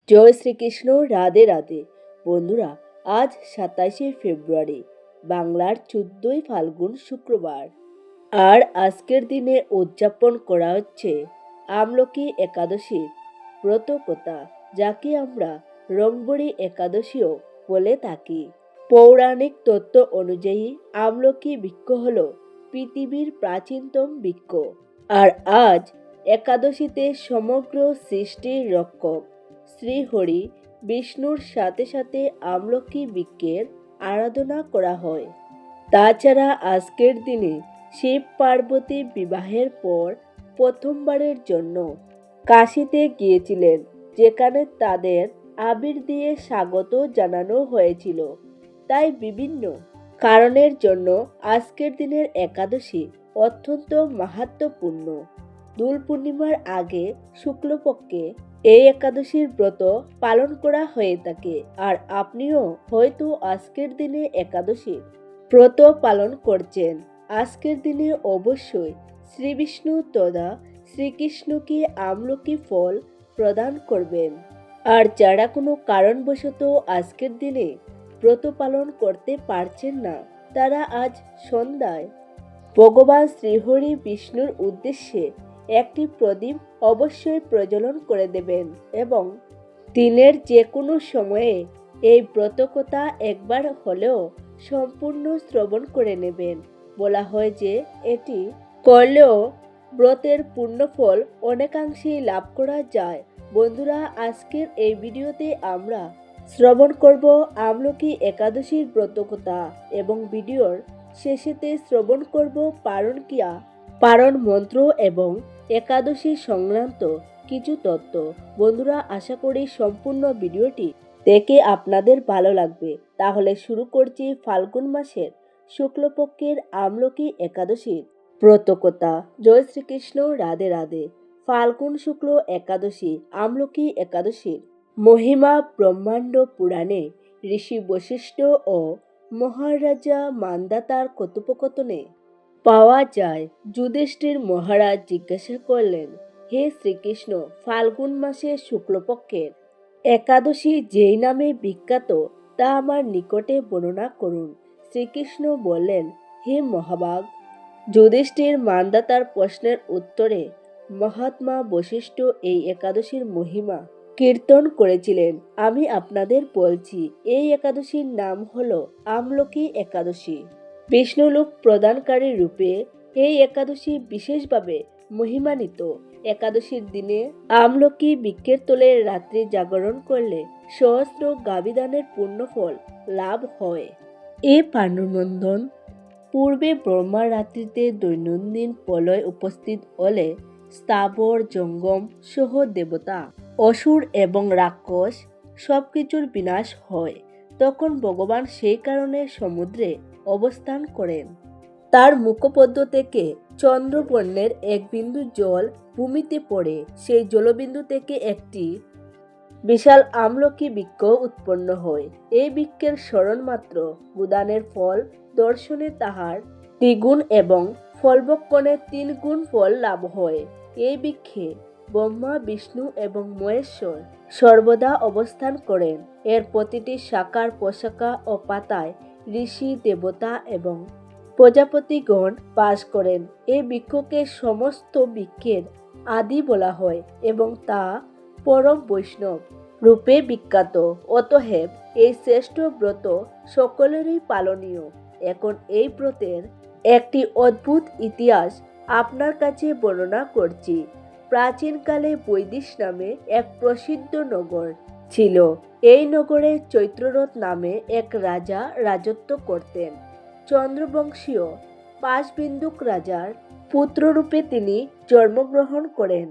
জয় শ্রীকৃষ্ণ, রাধে রাধে। বন্ধুরা, আজ 27শে ফেব্রুয়ারি, বাংলার 14ই ফাল্গুন, শুক্রবার। আর আজকের দিনে উদযাপন করা হচ্ছে আমলকি একাদশীর ব্রতকথা, যাকে আমরা রংবড়ি একাদশীও বলে থাকি। পৌরাণিক তত্ত্ব অনুযায়ী আমলকি বৃক্ষ হল পৃথিবীর প্রাচীনতম বৃক্ষ। আর আজ একাদশীতে সমগ্র সৃষ্টির রক্ষক শ্রীহরি বিষ্ণুর সাথে সাথে আমলকি বৃক্ষের আরাধনা করা হয়। তাছাড়া আজকের দিনে শিব পার্বতী বিবাহের পর প্রথমবারের জন্য কাশীতে গিয়েছিলেন, যেখানে তাদের আবির দিয়ে স্বাগত জানানো হয়েছিল। তাই বিভিন্ন কারণের জন্য আজকের দিনের একাদশী অত্যন্ত মাহাত্ম্যপূর্ণ। দোল পূর্ণিমার আগে শুক্লপক্ষে এই একাদশীর ব্রত পালন করা হয়ে থাকে। আর আপনিও হয়তো আজকের দিনে একাদশীর ব্রত পালন করছেন। আজকের দিনে অবশ্যই শ্রী বিষ্ণু তথা শ্রীকৃষ্ণকে আমলকি ফল প্রদান করবেন। আর যারা কোনো কারণবশত আজকের দিনে ব্রত পালন করতে পারছেন না, তারা আজ সন্ধ্যায় ভগবান শ্রীহরি বিষ্ণুর উদ্দেশ্যে একটি প্রদীপ অবশ্যই প্রজ্বলন করে দেবেন এবং দিনের যে কোনো সময়ে এই ব্রতকথা একবার হলেও সম্পূর্ণ শ্রবণ করে নেবেন। বলা হয় যে এটি করলেও ব্রতের পূর্ণফল অনেকাংশেই লাভ করা যায়। বন্ধুরা, আজকের এই ভিডিওতে আমরা শ্রবণ করব আমলকি একাদশীর ব্রতকথা এবং ভিডিওর শেষেতে শ্রবণ করব পারণ মন্ত্র এবং একাদশী সংক্রান্ত কিছু তত্ত্ব। বন্ধুরা, আশা করি সম্পূর্ণ ভিডিওটি দেখে আপনাদের ভালো লাগবে। তাহলে শুরু করছি ফাল্গুন মাসের শুক্লপক্ষের আমলকি একাদশীর ব্রতকথা। জয় শ্রীকৃষ্ণ, রাধে রাধে। ফাল্গুন শুক্ল একাদশী আমলকি একাদশীর মহিমা ব্রহ্মাণ্ড পুরাণে ঋষি বশিষ্ঠ ও মহারাজা মান্ধাতার কথোপকথনে পাওয়া যায়। যুধিষ্ঠির মহারাজ জিজ্ঞাসা করলেন, হে শ্রীকৃষ্ণ, ফাল্গুন মাসে শুক্লপক্ষের একাদশী যেই নামে বিখ্যাত তা আমার নিকটে বর্ণনা করুন। শ্রীকৃষ্ণ বললেন, হে মহাভাগ, যুধিষ্ঠির মান্ধাতার প্রশ্নের উত্তরে মহাত্মা বশিষ্ঠ এই একাদশীর মহিমা কীর্তন করেছিলেন। আমি আপনাদের বলছি, এই একাদশীর নাম হলো আমলকি একাদশী। বিষ্ণুলোক প্রদানকারী রূপে এই একাদশী বিশেষভাবে মহিমান্বিত। একাদশীর দিনে আমলকি বৃক্ষের তলে রাত্রি জাগরণ করলে সহস্র গাভীদানের পুণ্যফল লাভ হয়। এ পাণ্ডুনন্দন পূর্বে ব্রহ্মার রাত্রিতে দৈনন্দিন প্রলয় উপস্থিত হলে স্থাবর জঙ্গম সহ দেবতা, অসুর এবং রাক্ষস সবকিছুর বিনাশ হয়। তখন ভগবান সেই কারণে সমুদ্রে অবস্থান করেন। তার মুখপদ্ম থেকে চন্দ্রবর্ণের এক বিন্দু জল ভূমিতে পড়ে। সেই জলবিন্দু থেকে একটি বিশাল আমলকি বৃক্ষ উৎপন্ন হয়। এই বৃক্ষের স্মরণ মাত্র গুদানের ফল দর্শনে তাহার দ্বিগুণ এবং ফলভক্ষণে 3 গুণ ফল লাভ হয়। এই বৃক্ষে ব্রহ্মা, বিষ্ণু এবং মহেশ্বর সর্বদা অবস্থান করেন। এর প্রতিটি শাখার প্রশাখা ও পাতায় ঋষি, দেবতা এবং প্রজাপতিগণ বাস করেন। এই বৃক্ষকে সমস্ত বৃক্ষের আদি বলা হয় এবং তা পরম বৈষ্ণব রূপে বিখ্যাত। অতএব এই শ্রেষ্ঠ ব্রত সকলেরই পালনীয়। এখন এই ব্রতের একটি অদ্ভুত ইতিহাস আপনার কাছে বর্ণনা করছি। প্রাচীনকালে বৈদিশ নামে এক প্রসিদ্ধ নগর ছিল। এই নগরে চৈত্ররথ নামে এক রাজা রাজত্ব করতেন। চন্দ্রবংশীয় পাশবিন্দুক রাজার পুত্ররূপে তিনি জন্মগ্রহণ করেন।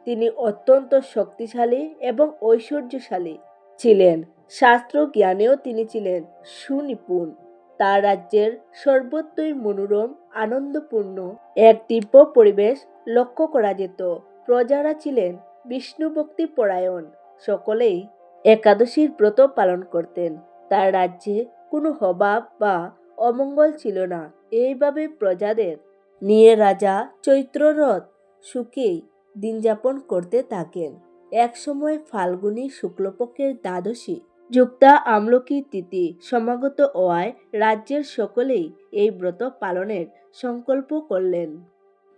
তিনি অত্যন্ত শক্তিশালী এবং ঐশ্বর্যশালী ছিলেন। শাস্ত্র জ্ঞানেও তিনি ছিলেন সুনিপুণ। তার রাজ্যের সর্বত্রই মনোরম আনন্দপূর্ণ এক দিব্য পরিবেশ লক্ষ্য করা যেত। প্রজারা ছিলেন বিষ্ণুভক্তি পরায়ণ। সকলেই একাদশীর ব্রত পালন করতেন। তার রাজ্যে কোনো অভাব বা অমঙ্গল ছিল না। এইভাবে প্রজাদের নিয়ে রাজা চৈত্ররথ সুখেই দিন যাপন করতে থাকেন। একসময় ফাল্গুনী শুক্লপক্ষের দ্বাদশী যুক্তা আমলকি তিথি সমাগত হওয়ায় রাজ্যের সকলেই এই ব্রত পালনের সংকল্প করলেন।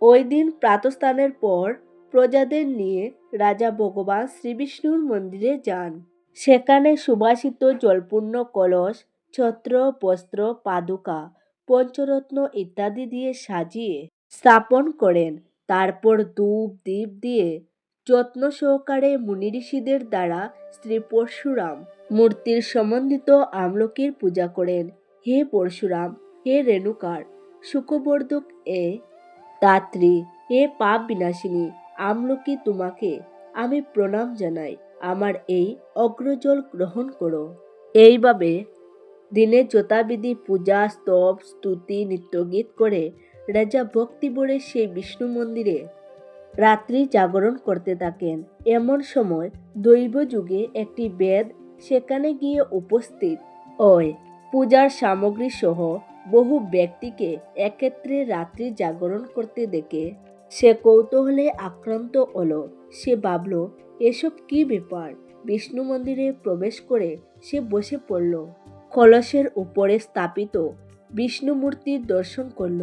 ওই দিন প্রাতঃস্নানের পর প্রজাদের নিয়ে রাজা ভগবান শ্রীবিষ্ণুর মন্দিরে যান। সেখানে সুবাসিত জলপূর্ণ কলস, ছত্র, বস্ত্র, পাদুকা, পঞ্চরত্ন ইত্যাদি দিয়ে সাজিয়ে স্থাপন করেন। তারপর ধূপ দীপ দিয়ে যত্ন সহকারে মুনি ঋষিদের দ্বারা শ্রী পরশুরাম মূর্তির সম্বন্ধিত আমলকির পূজা করেন। হে পরশুরাম, হে রেণুকার সুখবর্ধক, এ দাত্রী, হে পাপ বিনাশিনী, আমলকি তোমাকে আমি প্রণাম জানাই। আমার এই অগ্রজল গ্রহণ করো। এইভাবে দিনে যথাবিধি পূজা, স্তব, স্তুতি, নৃত্যগীত করে রাজা ভক্তিভরে সেই বিষ্ণু মন্দিরে রাত্রি জাগরণ করতে থাকেন। এমন সময় দৈব যুগে একটি বেদ সেখানে গিয়ে উপস্থিত হয়। পূজার সামগ্রী সহ বহু ব্যক্তিকে একত্রে রাত্রি জাগরণ করতে দেখে সে কৌতূহলে আক্রান্ত হলো। সে ভাবল, এসব কি ব্যাপার? বিষ্ণু মন্দিরে প্রবেশ করে সে বসে পড়ল। কলসের উপরে স্থাপিত বিষ্ণু মূর্তির দর্শন করল।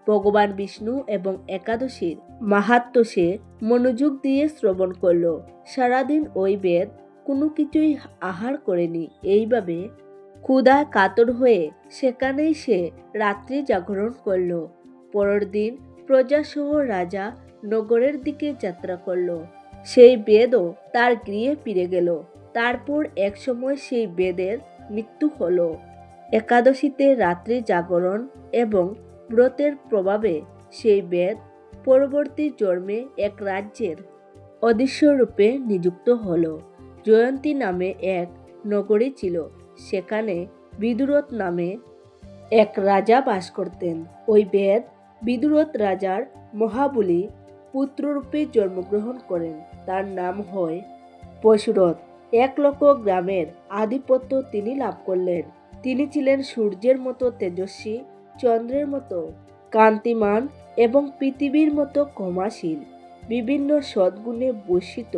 ভগবান বিষ্ণু এবং একাদশীর মাহাত্ম্য সে মনোযোগ দিয়ে শ্রবণ করল। সারাদিন ওই বেদ কোনো কিছুই আহার করেনি। এইভাবে ক্ষুধায় কাতর হয়ে সেখানেই সে রাত্রি জাগরণ করল। পরের দিন প্রজাসহ রাজা নগরের দিকে যাত্রা করল। সেই বেদও তার গৃহে ফিরে গেল। তারপর এক সময় সেই বেদের মৃত্যু হল। একাদশীতে রাত্রি জাগরণ এবং ব্রতের প্রভাবে সেই বেদ পরবর্তী জন্মে এক রাজ্যের অধীশ্বরূপে নিযুক্ত হল। জয়ন্তী নামে এক নগরী ছিল। সেখানে বিদুরথ নামে এক রাজা বাস করতেন। ওই বেদ বিদুরথ রাজার মহাবলী পুত্ররূপে জন্মগ্রহণ করেন। তার নাম হয় পশুরথ। 1,00,000 গ্রামের আধিপত্য তিনি লাভ করলেন। তিনি ছিলেন সূর্যের মতো তেজস্বী, চন্দ্রের মতো কান্তিমান এবং পৃথিবীর মতো ক্ষমাশীল। বিভিন্ন সদ্গুণে ভূষিত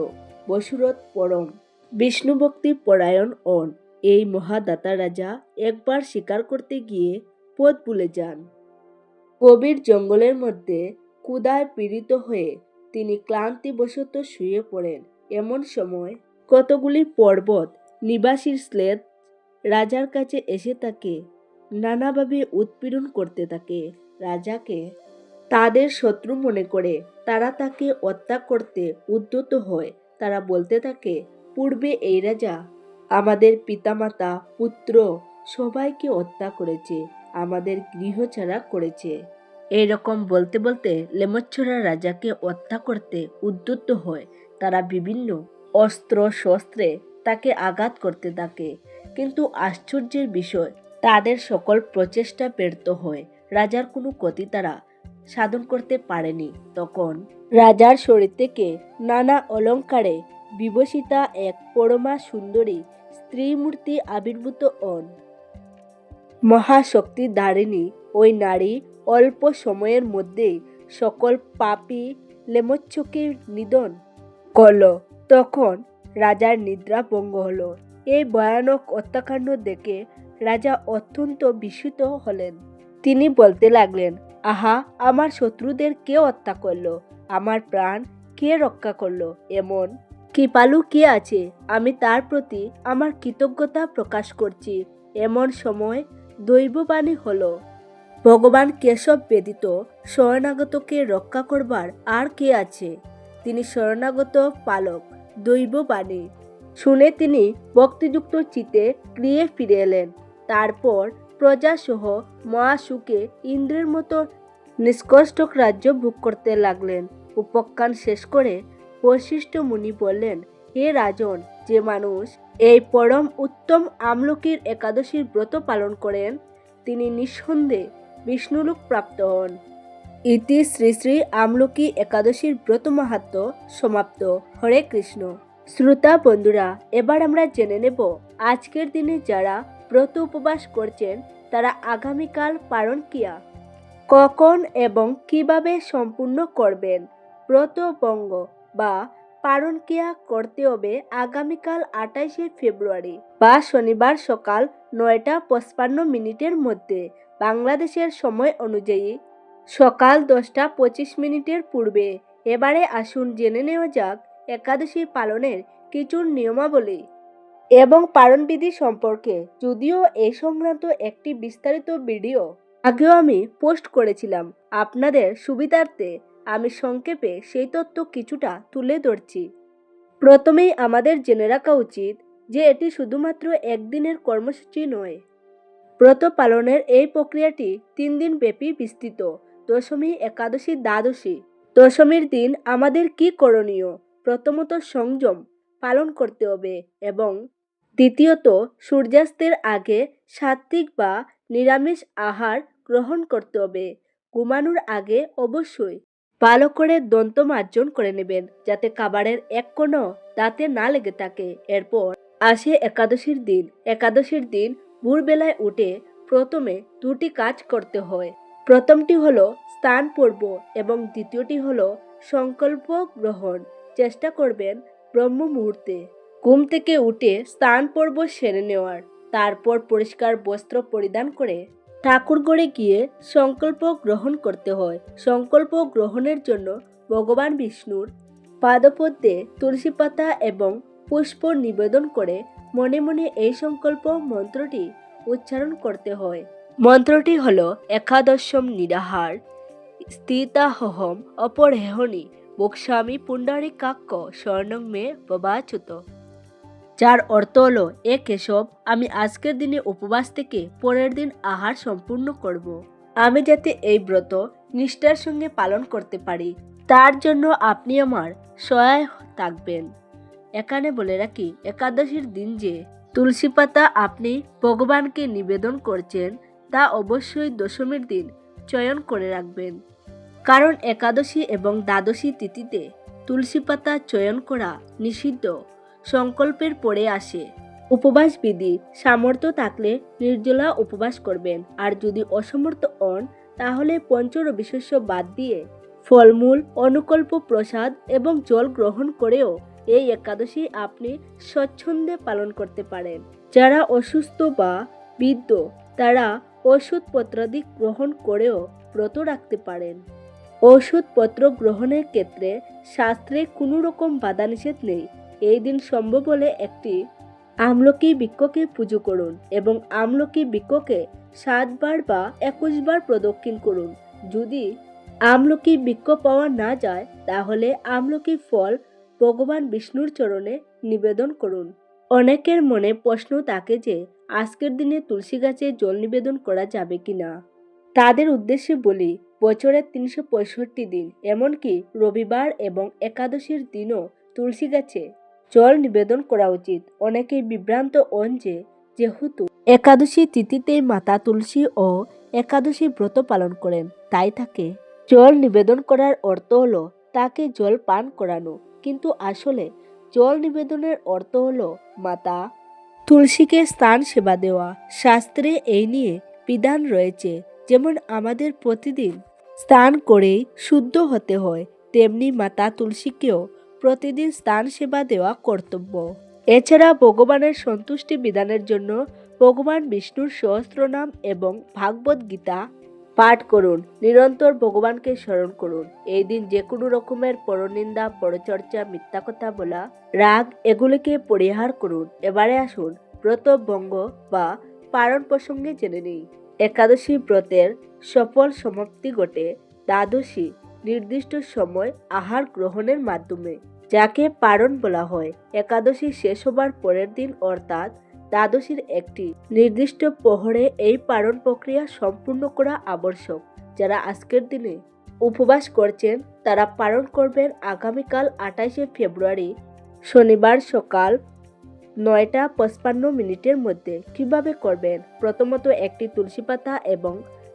পশুরথ পরম বিষ্ণুভক্তি পরায়ণ হন। এই মহাদাতা রাজা একবার শিকার করতে গিয়ে পথ ভুলে যান। গভীর জঙ্গলের মধ্যে ক্ষুধায় পীড়িত হয়ে তিনি ক্লান্তিবশত শুয়ে পড়েন। এমন সময় কতগুলি পর্বত নিবাসীর স্লেদ রাজার কাছে এসে তাকে নানাভাবে উৎপীড়ন করতে থাকে। রাজাকে তাদের শত্রু মনে করে তারা তাকে হত্যা করতে উদ্যত হয়। তারা বলতে থাকে, পূর্বে এই রাজা আমাদের পিতামাতা, পুত্র সবাইকে হত্যা করেছে, আমাদের গৃহ ছাড়া করেছে। এইরকম বলতে বলতে লেমচ্ছরা রাজাকে হত্যা করতে উদ্যত হয়। তারা বিভিন্ন অস্ত্র শস্ত্রে তাকে আঘাত করতে থাকে। কিন্তু আশ্চর্যের বিষয়, তাদের সকল প্রচেষ্টা ব্যর্থ হয়। রাজার কোনো ক্ষতি তারা সাধন করতে পারেনি। তখন রাজার শরীর থেকে নানা অলঙ্কারে বিভূষিতা এক পরমা সুন্দরী স্ত্রী মূর্তি আবির্ভূত হন। মহাশক্তিধারিণী ওই নারী অল্প সময়ের মধ্যেই সকল পাপী লেমচ্ছকে নিধন করল। তখন রাজার নিদ্রা ভঙ্গ হল। এই ভয়ানক হত্যাকাণ্ড দেখে রাজা অত্যন্ত বিস্মিত হলেন। তিনি বলতে লাগলেন, আহা, আমার শত্রুদের কে হত্যা করলো? আমার প্রাণ কে রক্ষা করলো? এমন কৃপালু কে আছে? আমি তার প্রতি আমার কৃতজ্ঞতা প্রকাশ করছি। এমন সময় দৈববাণী হলো, ভগবান কেশব ব্যতীত শরণাগতকে রক্ষা করবার আর কে আছে? তিনি শরণাগত পালক। দৈববাণী শুনে তিনি ভক্তিযুক্ত চিত্তে গৃহে ফিরে এলেন। তারপর প্রজাসহ মহাসুখে ইন্দ্রের মতো নিষ্কষ্ট রাজ্য ভোগ করতে লাগলেন। উপাখ্যান শেষ করে বশিষ্ঠ মুনি বললেন, হে রাজন, যে মানুষ এই পরম উত্তম আমলকির একাদশীর ব্রত পালন করেন তিনি নিঃসন্দেহে বিষ্ণুলোক প্রাপ্ত হন। ইতি শ্রী শ্রী আমলকি একাদশীর ব্রত মাহাত্ম্য সমাপ্ত। হরে কৃষ্ণ। শ্রোতা বন্ধুরা, এবার আমরা জেনে নেব আজকের দিনে যারা ব্রত উপবাস করছেন তারা আগামীকাল পালন কিয়া কখন এবং কিভাবে সম্পূর্ণ করবেন। ব্রত ভঙ্গ বা পালন ক্রিয়া করতে হবে আগামীকাল 28শে ফেব্রুয়ারি বা শনিবার সকাল 9:55 মধ্যে বাংলাদেশের সময় অনুযায়ী সকাল 10:25 পূর্বে। এবারে আসুন জেনে নেওয়া যাক একাদশী পালনের কিছু নিয়মাবলী এবং পালনবিধি সম্পর্কে। যদিও এই সংক্রান্ত একটি বিস্তারিত ভিডিও আগেও আমি পোস্ট করেছিলাম, আপনাদের সুবিধার্থে আমি সংক্ষেপে সেই তথ্য কিছুটা তুলে ধরছি। প্রথমেই আমাদের জেনে রাখা উচিত যে এটি শুধুমাত্র একদিনের কর্মসূচি নয়। ব্রত পালনের এই প্রক্রিয়াটি 3 দিন ব্যাপী বিস্তৃত। দশমী, একাদশী, দ্বাদশী। দশমীর দিন আমাদের কি করণীয়? প্রথমত সংযম পালন করতে হবে এবং দ্বিতীয়ত সূর্যাস্তের আগে সাত্ত্বিক বা নিরামিষ আহার গ্রহণ করতে হবে। ঘুমানোর আগে অবশ্যই ভালো করে দন্ত মার্জন করে নেবেন যাতে খাবারের এক কোণও দাঁতে না লেগে থাকে। এরপর আসে একাদশীর দিন। একাদশীর দিন ভোরবেলায় উঠে প্রথমে 2টি কাজ করতে হয়। প্রথমটি হলো স্নান পর্ব এবং দ্বিতীয়টি হলো সংকল্প গ্রহণ। চেষ্টা করবেন ব্রহ্ম মুহূর্তে ঘুম থেকে উঠে স্নান পর্ব সেরে নেওয়ার। তারপর পরিষ্কার বস্ত্র পরিধান করে ঠাকুরঘরে গিয়ে সংকল্প গ্রহণ করতে হয়। সংকল্প গ্রহণের জন্য ভগবান বিষ্ণুর পাদপদ্মে তুলসী পাতা এবং পুষ্প নিবেদন করে মনে মনে এই সংকল্প মন্ত্রটি উচ্চারণ করতে হয়। মন্ত্রটি হলো একাদশম নিরাহার স্থিতাহম অপরেহনি বক্সামি পুণ্ডরিকাক্ষ স্বর্ণং মে বাবাচ্যুত, যার অর্থ হলো এ কেশব, আমি আজকের দিনে উপবাস থেকে পরের দিন আহার সম্পূর্ণ করব। আমি যাতে এই ব্রত নিষ্ঠার সঙ্গে পালন করতে পারি তার জন্য আপনি আমার সহায় থাকবেন। এখানে বলে রাখি, একাদশীর দিন যে তুলসী পাতা আপনি ভগবানকে নিবেদন করছেন তা অবশ্যই দশমীর দিন চয়ন করে রাখবেন, কারণ একাদশী এবং দ্বাদশী তিথিতে তুলসী পাতা চয়ন করা নিষিদ্ধ। সংকল্পের পরে আসে উপবাস বিধি। সামর্থ্য থাকলে নির্জলা উপবাস করবেন, আর যদি অসমর্থ হন তাহলে পঞ্চরবি শস্য বাদ দিয়ে ফলমূল, অনুকল্প প্রসাদ এবং জল গ্রহণ করেও এই একাদশী আপনি স্বচ্ছন্দে পালন করতে পারেন। যারা অসুস্থ বা বৃদ্ধ তারা ওষুধপত্রাদি গ্রহণ করেও ব্রত রাখতে পারেন। ওষুধপত্র গ্রহণের ক্ষেত্রে শাস্ত্রে কোনো রকম বাধা নিষেধ নেই। এই দিন সম্ভব হলে একটি আমলকি বৃক্ষকে পুজো করুন এবং আমলকি বৃক্ষকে 7 বার বা 21 বার প্রদক্ষিণ করুন। যদি আমলকি বৃক্ষ পাওয়া না যায় তাহলে আমলকি ফল ভগবান বিষ্ণুর চরণে নিবেদন করুন। অনেকের মনে প্রশ্ন থাকে যে আজকের দিনে তুলসী গাছে জল নিবেদন করা যাবে কিনা। তাদের উদ্দেশ্যে বলি, বছরের 365 দিন এমনকি রবিবার এবং একাদশীর দিনও তুলসী গাছে জল নিবেদন করা উচিত। অনেকেই বিভ্রান্ত হন যে যেহেতু একাদশী তিথিতে মাতা তুলসী ও একাদশী ব্রত পালন করেন তাই তাকে জল নিবেদন করার অর্থ হলো তাকে জল পান করানো, কিন্তু আসলে জল নিবেদনের অর্থ হলো মাতা তুলসীকে স্নান সেবা দেওয়া। শাস্ত্রে এই নিয়ে বিধান রয়েছে, যেমন আমাদের প্রতিদিন স্নান করেই শুদ্ধ হতে হয়, তেমনি মাতা তুলসীকেও প্রতিদিন স্নান সেবা দেওয়া কর্তব্য। এছাড়া ভগবানের সন্তুষ্টি বিধানের জন্য ভগবান বিষ্ণুর সহস্রনাম এবং ভাগবত গীতা পাঠ করুন। নিরন্তর ভগবানকে স্মরণ করুন। এই দিন যে কোনো রকমের পরনিন্দা, পরচর্চা, মিথ্যা কথা বলা, রাগ এগুলিকে পরিহার করুন। এবারে আসুন ব্রত ভঙ্গ বা পালন প্রসঙ্গে জেনে নিই। একাদশী ব্রতের সফল সমাপ্তি ঘটে দ্বাদশী নির্দিষ্ট সময় আহার গ্রহণের মাধ্যমে, যাকে পারণ বলা হয়। একাদশী শেষ হবার পরের দিন অর্থাৎ দ্বাদশীর একটি নির্দিষ্ট প্রহরে এই পালন প্রক্রিয়া সম্পূর্ণ করা আবশ্যক। যারা আজকের দিনে উপবাস করছেন তারা পালন করবেন আগামীকাল 28শে ফেব্রুয়ারি শনিবার সকাল 9:55 মধ্যে। কিভাবে করবেন? প্রথমত একটি তুলসী পাতা এবং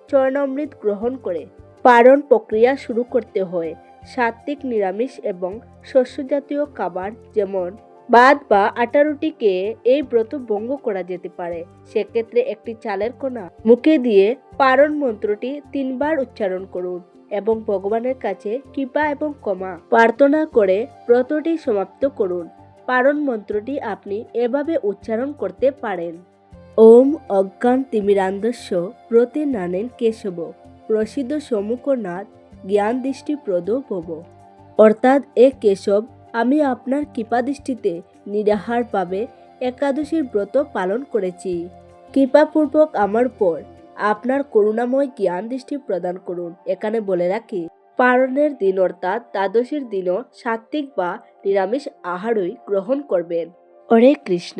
চরণামৃত গ্রহণ করে পালন প্রক্রিয়া শুরু করতে হয়। সাত্ত্বিক, নিরামিষ এবং শস্যজাতীয় খাবার যেমন ভাত বা আটা রুটিকে এই ব্রত ভঙ্গ করা যেতে পারে। সেক্ষেত্রে একটি চালের কোনা মুখে দিয়ে পারণ মন্ত্রটি 3 বার উচ্চারণ করুন এবং ভগবানের কাছে কৃপা এবং ক্ষমা প্রার্থনা করে ব্রতটি সমাপ্ত করুন। পারণ মন্ত্রটি আপনি এভাবে উচ্চারণ করতে পারেন। ওম অজ্ঞান তিমিরান্ধস্য প্রতিনানেন কেশব প্রসিদ্ধ সম্মুখনাথ জ্ঞান দৃষ্টি প্রদ ভব। অর্থাৎ এ কেশব, আমি আপনার কৃপাদৃষ্টিতে নিরাহারভাবে একাদশীর ব্রত পালন করেছি। কৃপাপূর্বক আমার পর আপনার করুণাময় জ্ঞান দৃষ্টি প্রদান করুন। এখানে বলে রাখি, পারণের দিন অর্থাৎ দ্বাদশীর দিনও সাত্ত্বিক বা নিরামিষ আহারই গ্রহণ করবেন। হরে কৃষ্ণ।